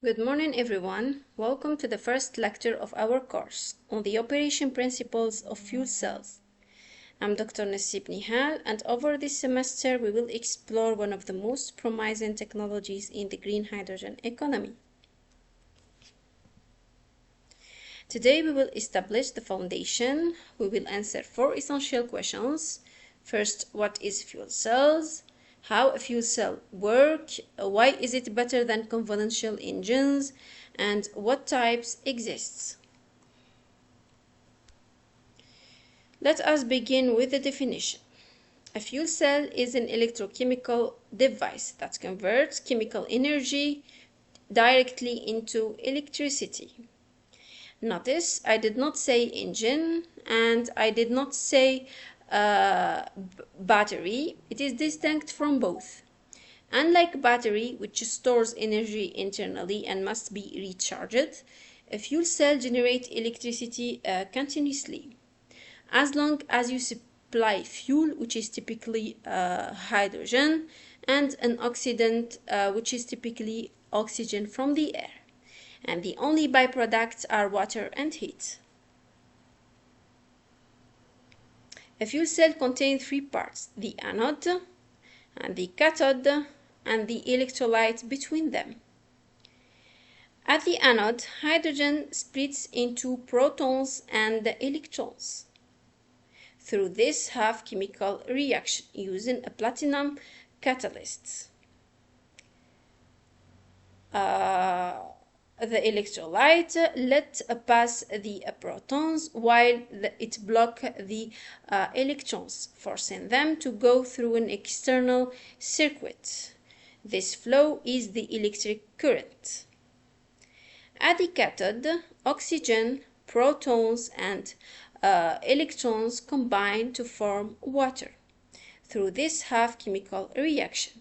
Good morning, everyone. Welcome to the first lecture of our course on the operation principles of fuel cells. I'm Dr. Nassib Nihal, and over this semester we will explore one of the most promising technologies in the green hydrogen economy. Today we will establish the foundation. We will answer 4 essential questions. First, what is fuel cells? How a fuel cell works? Why is it better than conventional engines? And what types exist? Let us begin with the definition. A fuel cell is an electrochemical device that converts chemical energy directly into electricity. Notice I did not say engine and I did not say battery. It is distinct from both. Unlike battery, which stores energy internally and must be recharged, a fuel cell generates electricity continuously. As long as you supply fuel, which is typically hydrogen, and an oxidant, which is typically oxygen from the air. And the only byproducts are water and heat. A fuel cell contains 3 parts: the anode, and the cathode, and the electrolyte between them. At the anode, hydrogen splits into protons and electrons. Through this half chemical reaction using a platinum catalyst. The electrolyte let pass the protons while it blocks the electrons, forcing them to go through an external circuit. This flow is the electric current. At the cathode, oxygen, protons, and electrons combine to form water through this half chemical reaction,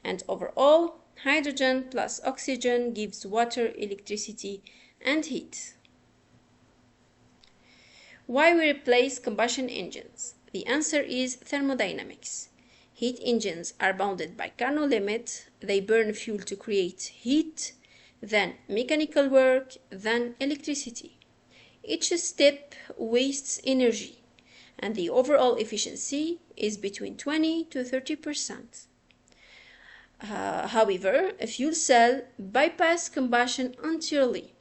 and overall hydrogen plus oxygen gives water, electricity, and heat. Why we replace combustion engines? The answer is thermodynamics. Heat engines are bounded by Carnot limit. They burn fuel to create heat, then mechanical work, then electricity. Each step wastes energy, and the overall efficiency is between 20 to 30%. However, a fuel cell bypasses combustion entirely.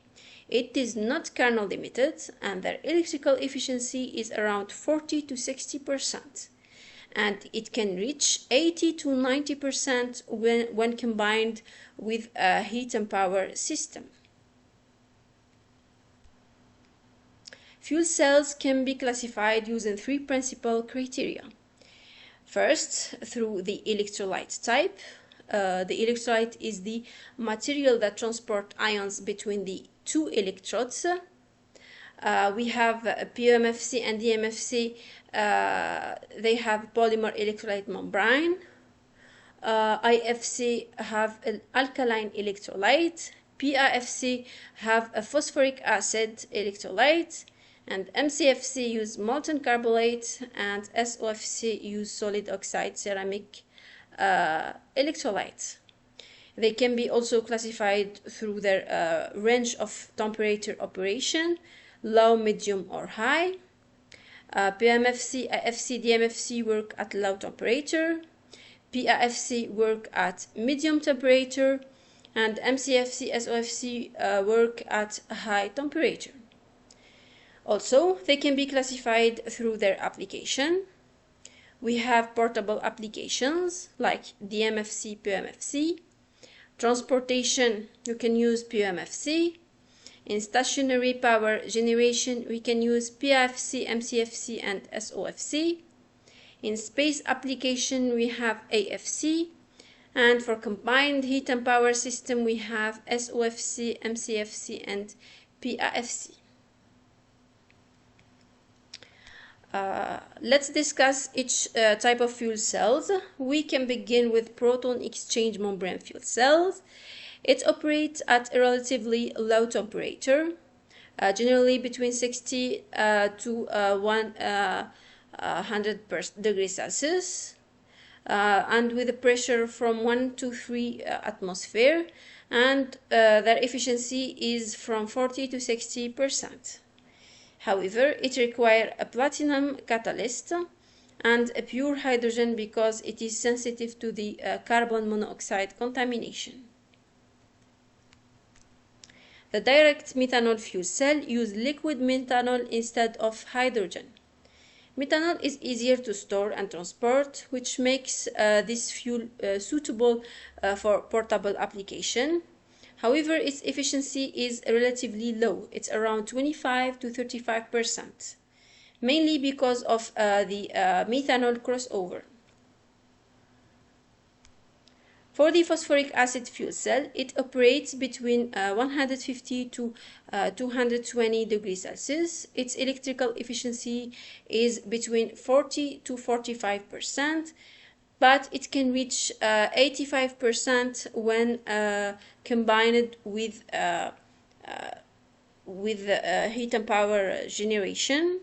It is not Carnot limited, and their electrical efficiency is around 40 to 60%, and it can reach 80 to 90% when combined with a heat and power system. Fuel cells can be classified using 3 principal criteria. First, through the electrolyte type. The electrolyte is the material that transports ions between the 2 electrodes. We have PMFC and DMFC. They have polymer electrolyte membrane. IFC have an alkaline electrolyte. PAFC have a phosphoric acid electrolyte. And MCFC use molten carbonate, and SOFC use solid oxide ceramic electrolytes. They can be also classified through their range of temperature operation, low, medium, or high. PMFC, AFC, DMFC work at low temperature. PAFC work at medium temperature, and MCFC, SOFC work at high temperature. Also, they can be classified through their application. We have portable applications like DMFC, PMFC. Transportation, you can use PMFC. In stationary power generation, we can use PFC, MCFC, and SOFC. In space application, we have AFC. And for combined heat and power system, we have SOFC, MCFC, and PAFC. Let's discuss each type of fuel cells. We can begin with proton exchange membrane fuel cells. It operates at a relatively low temperature, generally between 60 to 100 degrees Celsius, and with a pressure from 1 to 3 atmosphere, and their efficiency is from 40 to 60%. However, it requires a platinum catalyst and a pure hydrogen because it is sensitive to the carbon monoxide contamination. The direct methanol fuel cell uses liquid methanol instead of hydrogen. Methanol is easier to store and transport, which makes this fuel suitable for portable application. However, its efficiency is relatively low. It's around 25 to 35%, mainly because of the methanol crossover. For the phosphoric acid fuel cell, it operates between 150 to 220 degrees Celsius. Its electrical efficiency is between 40 to 45%, but it can reach 85% when combined with heat and power generation.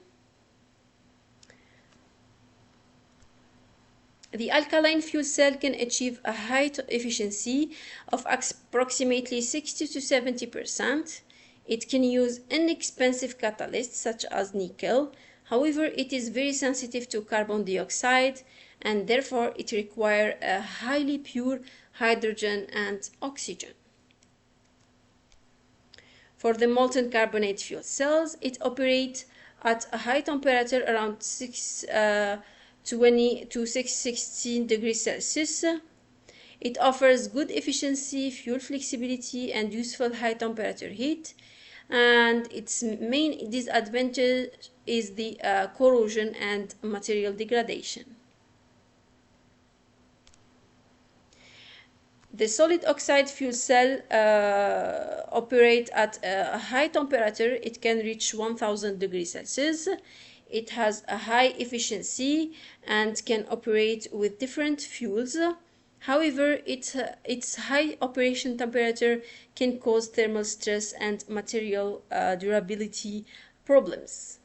The alkaline fuel cell can achieve a high efficiency of approximately 60 to 70%. It can use inexpensive catalysts such as nickel. However, it is very sensitive to carbon dioxide, and therefore it requires a highly pure hydrogen and oxygen. For the molten carbonate fuel cells, it operates at a high temperature around 620 to 616 degrees Celsius. It offers good efficiency, fuel flexibility, and useful high temperature heat. And its main disadvantage is the corrosion and material degradation. The solid oxide fuel cell operates at a high temperature. It can reach 1000 degrees Celsius. It has a high efficiency and can operate with different fuels. However, its high operation temperature can cause thermal stress and material durability problems.